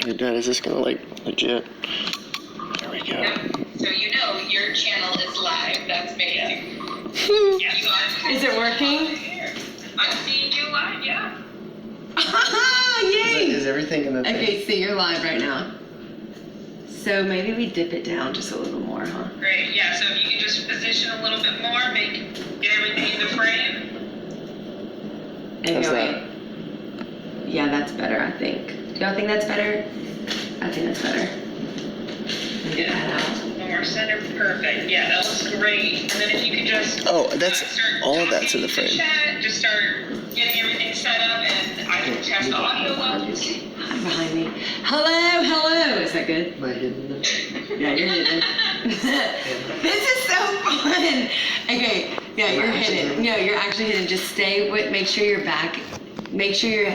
Hey, Dad, is this gonna like legit? There we go. Yep. So you know your channel is live. That's amazing. Yes, you are. Is it working? I'm seeing you live, yeah. Yay! Is everything in the thing? Okay, so you're live right now. So maybe we dip it down just a little more, huh? Great, yeah, so if you can just position a little bit more, get everything in the frame. How's that? Yeah, that's better, I think. Do y'all think that's better? I think that's better. Get that out. More center, perfect. Yeah, that looks great. And then if you could just That's start all of talking that's in the frame. Chat, just start getting everything set up, and I can test the audio levels. Hide behind me. Hello, hello. Is that good? Am I hidden? Yeah, you're hidden. This is so fun. Okay, yeah, you're hidden. No, you're actually hidden. Just stay with. Make sure your back. Make sure your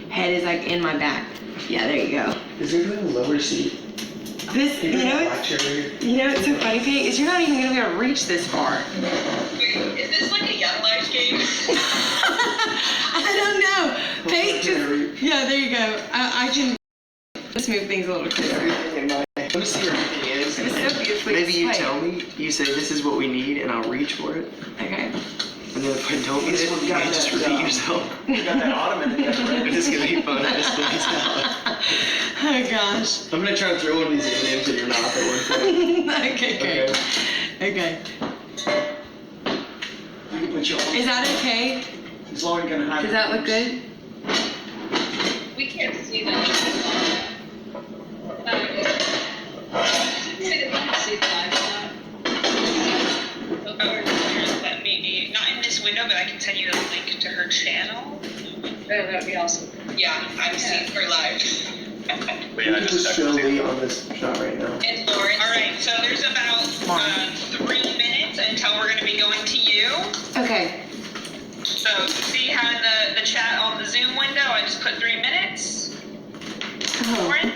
head is like in my back. Yeah, there you go. Is there a lower seat? This, you know, it's so funny, Pete, is you're not even gonna be able to reach this far. Wait, is this like a Young Life game? I don't know. Pete just, yeah, there you go. I can just move things a little closer. Everything in my. Let me see where everything is. It's so beautifully Maybe you displayed. tell me. You say this is what we need, and I'll reach for it. Okay. And then if I don't get it, you can just repeat yourself. You got that ottoman in there, right? It's gonna be fun. I just think it's out. Oh gosh. I'm gonna try to throw one of these names in your mouth at one point. Okay, great. Okay. You can put your Is that okay? as long as you're gonna hide. Does that look good? We can't see that. Let me, not in this window, but I can send you the link to her channel. That would be awesome. Yeah, I'm seeing her live. But yeah, I just show Lee on this shot right now. And Lauren. All right, so there's about 3 minutes until we're going to be going to you. Okay. So see how in the chat on the Zoom window, I just put 3 minutes. Oh. Lauren?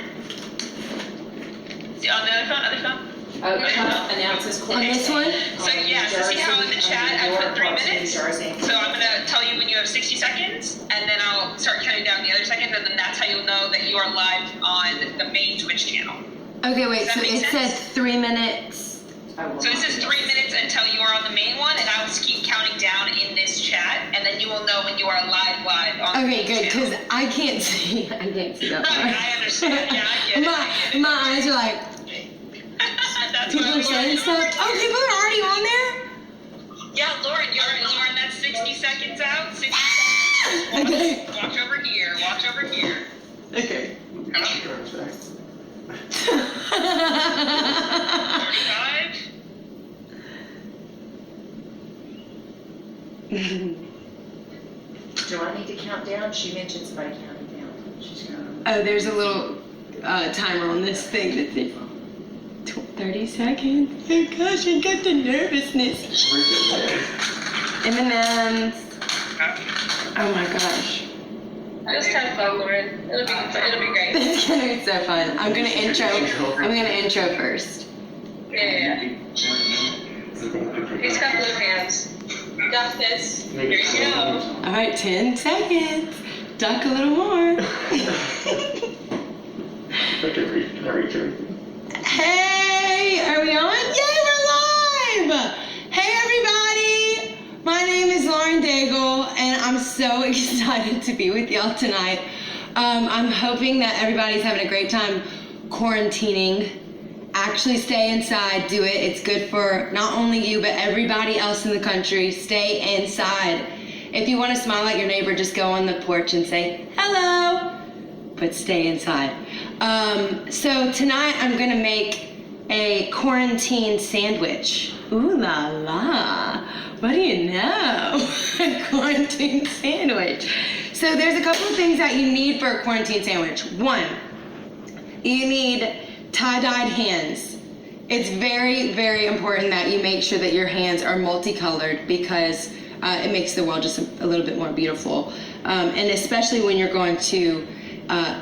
See on the other phone? Announces On this one? So yeah, so see how in the chat I put 3 minutes? So I'm gonna tell you when you have 60 seconds, and then I'll start counting down the other seconds, and then that's how you'll know that you are live on the main Twitch channel. Okay, wait, Does that so make it sense? says 3 minutes. So this is 3 minutes until you are on the main one, and I'll just keep counting down in this chat, and then you will know when you are live on the Okay, main good, channel. because I can't see. I can't see that Right, I far. understand. Yeah, I get it. I get it. My eyes are like, That's people what are saying stuff. Oh, people are already on there? Yeah, Lauren, that's 60 seconds out. 60 seconds. Okay. Watch over here. Watch over here. Okay. 45. Do you want me to count down? She mentioned somebody counting down. She's counting. Oh, there's a little timer on this thing that says 30 seconds. Oh gosh, I got the nervousness. M&M's. Oh my gosh. Just have fun, Lauren. It'll be great. It's gonna be so fun. I'm gonna intro first. Yeah. He's got blue hands. You got this. Here you go. All right, 10 seconds. Duck a little more. Hey, are we on? Yay, we're live! Hey, everybody! My name is Lauren Daigle, and I'm so excited to be with y'all tonight. I'm hoping that everybody's having a great time quarantining. Actually, stay inside, do it. It's good for not only you, but everybody else in the country. Stay inside. If you want to smile at your neighbor, just go on the porch and say, hello, but stay inside. So tonight I'm gonna make a quarantine sandwich. Ooh la la, what do you know? A quarantine sandwich. So there's a couple of things that you need for a quarantine sandwich. One, you need tie-dyed hands. It's very, very important that you make sure that your hands are multicolored because it makes the world just a little bit more beautiful. And especially when you're going to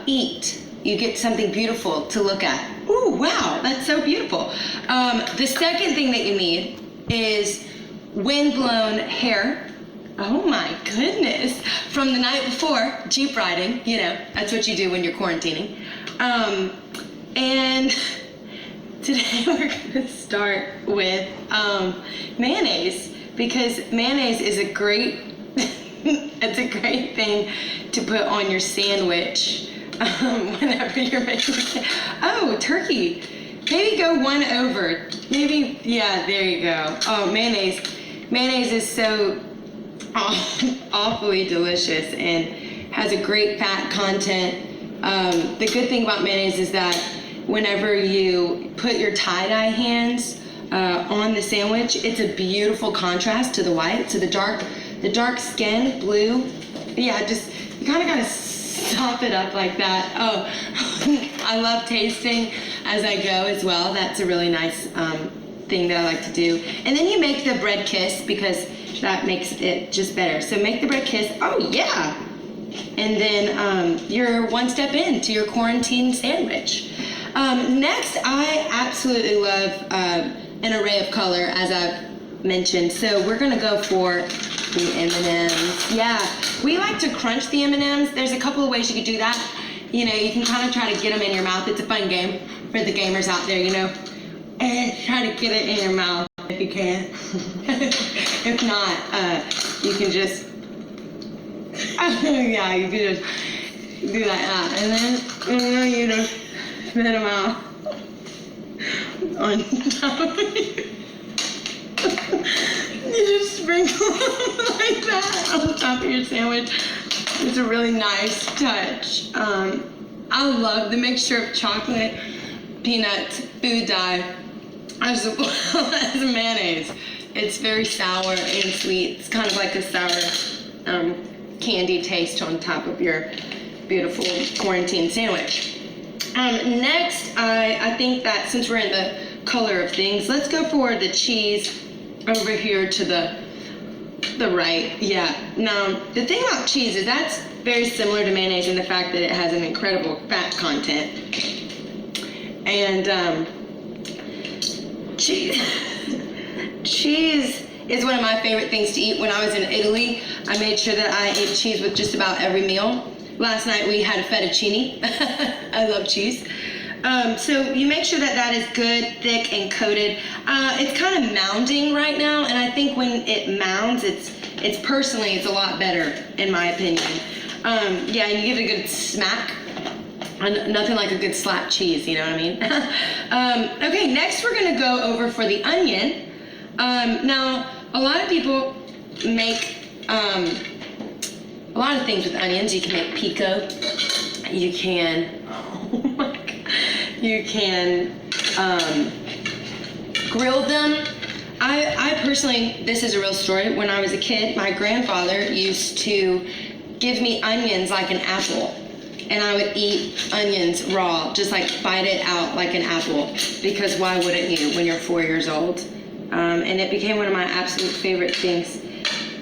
eat, you get something beautiful to look at. Ooh, wow, that's so beautiful. The second thing that you need is windblown hair. Oh my goodness. From the night before, Jeep riding, you know, that's what you do when you're quarantining. And today we're gonna start with mayonnaise, because mayonnaise is a great, it's a great thing to put on your sandwich whenever you're making it. Oh, turkey. Maybe go one over. Maybe, yeah, there you go. Oh, mayonnaise. Mayonnaise is so awfully delicious and has a great fat content. The good thing about mayonnaise is that whenever you put your tie-dye hands on the sandwich, it's a beautiful contrast to the white. So the dark skin, blue, yeah, just, you kind of gotta sop it up like that. Oh, I love tasting as I go as well. That's a really nice thing that I like to do. And then you make the bread kiss, because that makes it just better. So make the bread kiss. Oh yeah. And then you're one step into your quarantine sandwich. Next, I absolutely love an array of color, as I've mentioned. So we're gonna go for the M&Ms. Yeah, we like to crunch the M&Ms. There's a couple of ways you could do that. You know, you can kind of try to get them in your mouth. It's a fun game for the gamers out there, you know. And try to get it in your mouth if you can. If not, you can just, yeah, you can just do that. And then you just spit them out on top of you. You just sprinkle them like that on top of your sandwich. It's a really nice touch. I love the mixture of chocolate, peanuts, food dye, as well as mayonnaise. It's very sour and sweet. It's kind of like a sour candy taste on top of your beautiful quarantine sandwich. Next, I think that since we're in the color of things, let's go for the cheese over here to the right. Yeah. Now, the thing about cheese is that's very similar to mayonnaise in the fact that it has an incredible fat content. And cheese is one of my favorite things to eat. When I was in Italy, I made sure that I ate cheese with just about every meal. Last night we had a fettuccine. I love cheese. So you make sure that that is good, thick, and coated. It's kind of mounding right now, and I think when it mounds, it's personally, it's a lot better, in my opinion. Yeah, and you give it a good smack. Nothing like a good slap cheese, you know what I mean? Okay, next we're gonna go over for the onion. Now, a lot of people make a lot of things with onions. You can make pico. You can, oh my God, you can grill them. I personally, this is a real story. When I was a kid, my grandfather used to give me onions like an apple. And I would eat onions raw, just like bite it out like an apple, because why wouldn't you when you're 4 years old? And it became one of my absolute favorite things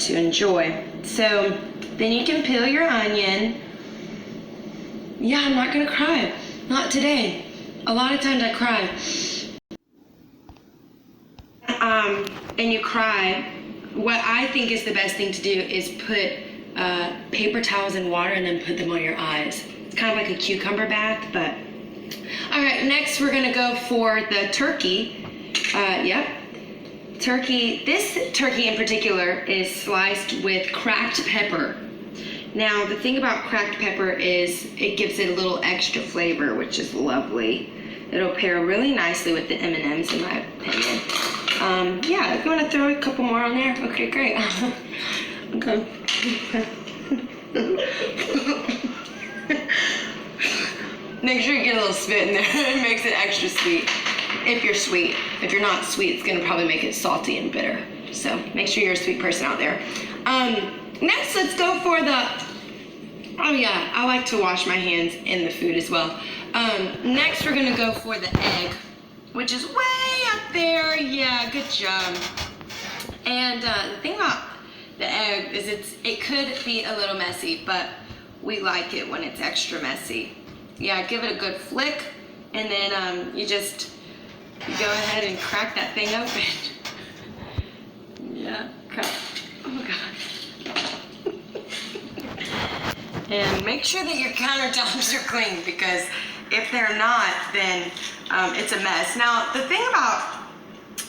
to enjoy. So then you can peel your onion. Yeah, I'm not gonna cry. Not today. A lot of times I cry. And you cry. What I think is the best thing to do is put paper towels in water and then put them on your eyes. It's kind of like a cucumber bath, but. All right, next we're gonna go for the turkey. Yep. Turkey, this turkey in particular is sliced with cracked pepper. Now, the thing about cracked pepper is it gives it a little extra flavor, which is lovely. It'll pair really nicely with the M&Ms, in my opinion. Yeah, if you want to throw a couple more on there, okay, great. Okay. Make sure you get a little spit in there. It makes it extra sweet. If you're sweet. If you're not sweet, it's gonna probably make it salty and bitter. So make sure you're a sweet person out there. Next, let's go for the, oh yeah, I like to wash my hands in the food as well. Next, we're gonna go for the egg, which is way up there. Yeah, good job. And the thing about the egg is it could be a little messy, but we like it when it's extra messy. Yeah, give it a good flick, and then you go ahead and crack that thing open. Yeah, crack. Oh my God. And make sure that your countertops are clean, because if they're not, then it's a mess. Now, the thing about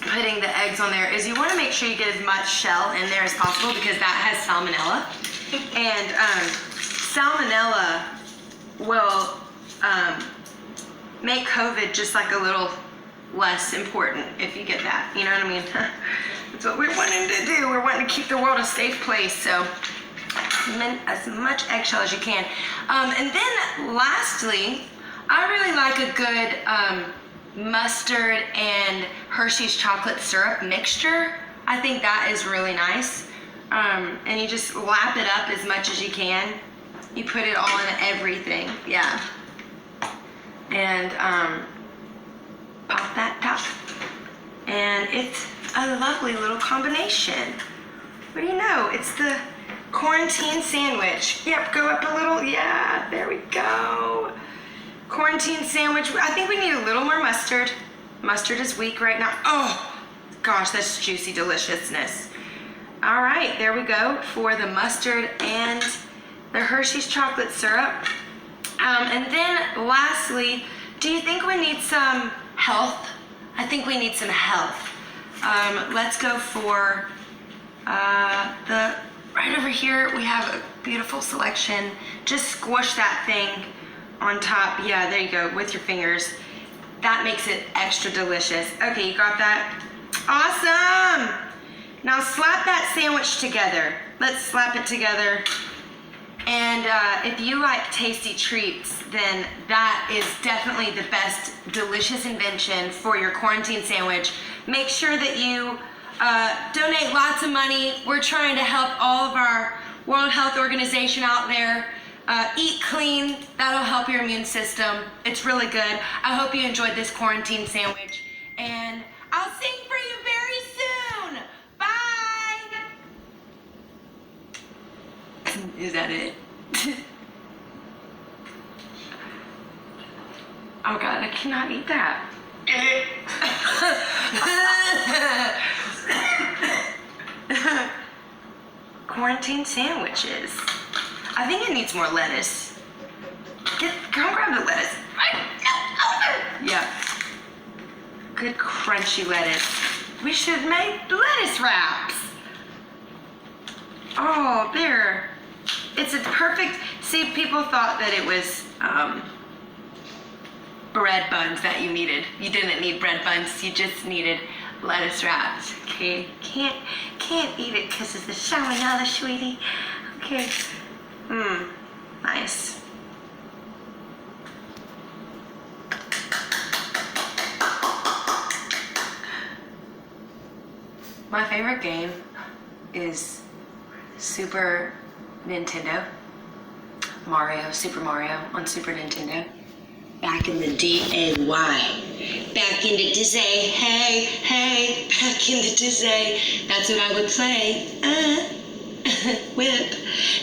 putting the eggs on there is you want to make sure you get as much shell in there as possible, because that has salmonella. And salmonella will make COVID just like a little less important if you get that. You know what I mean? That's what we're wanting to do. We're wanting to keep the world a safe place. So as much eggshell as you can. And then lastly, I really like a good mustard and Hershey's chocolate syrup mixture. I think that is really nice. And you just lap it up as much as you can. You put it all in everything, yeah. And pop that top. And it's a lovely little combination. What do you know? It's the quarantine sandwich. Yep, go up a little. Yeah, there we go. Quarantine sandwich. I think we need a little more mustard. Mustard is weak right now. Oh, gosh, that's juicy deliciousness. All right, there we go for the mustard and the Hershey's chocolate syrup. And then lastly, do you think we need some health? I think we need some health. Let's go for the, right over here, we have a beautiful selection. Just squish that thing on top. Yeah, there you go, with your fingers. That makes it extra delicious. Okay, you got that? Awesome! Now slap that sandwich together. Let's slap it together. And if you like tasty treats, then that is definitely the best delicious invention for your quarantine sandwich. Make sure that you donate lots of money. We're trying to help all of our World Health Organization out there. Eat clean, that'll help your immune system. It's really good. I hope you enjoyed this quarantine sandwich. And I'll sing for you very soon. Bye. Is that it? Oh God, I cannot eat that. Quarantine sandwiches. I think it needs more lettuce. Come grab the lettuce. Yeah. Good crunchy lettuce. We should make lettuce wraps. Oh, there. It's a perfect, see, people thought that it was bread buns that you needed. You didn't need bread buns, you just needed lettuce wraps. Okay, can't eat it because of the salmonella, sweetie. Okay, nice. My favorite game is Super Nintendo. Super Mario on Super Nintendo. Back in the D-A-Y. Back in the day, hey, back in the day. That's what I would play. Whip.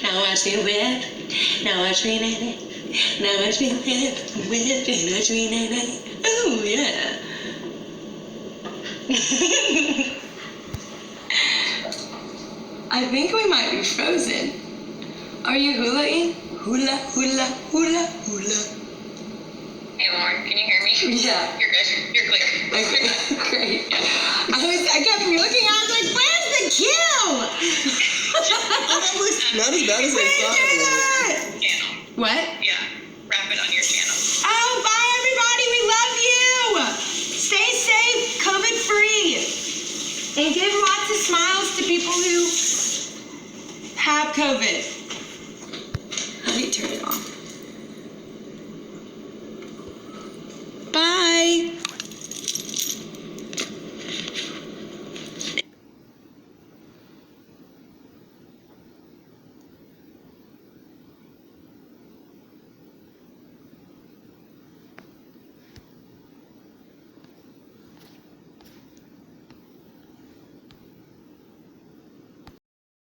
Now watch me whip. Now watch me nay. Now watch me whip. Whip and watch me nay. Oh, yeah. I think we might be frozen. Are you hula-ing? Hula, hula, hula, hula. Hey Lauren, can you hear me? Yeah. You're good. You're clear. Okay, great. I kept looking, I was like, where's the cue? Not as bad as I thought it was. Channel. What? Yeah. Wrap it on your channel. Oh, bye everybody, we love you. Stay safe, COVID free. And give lots of smiles to people who have COVID. How do you turn it on?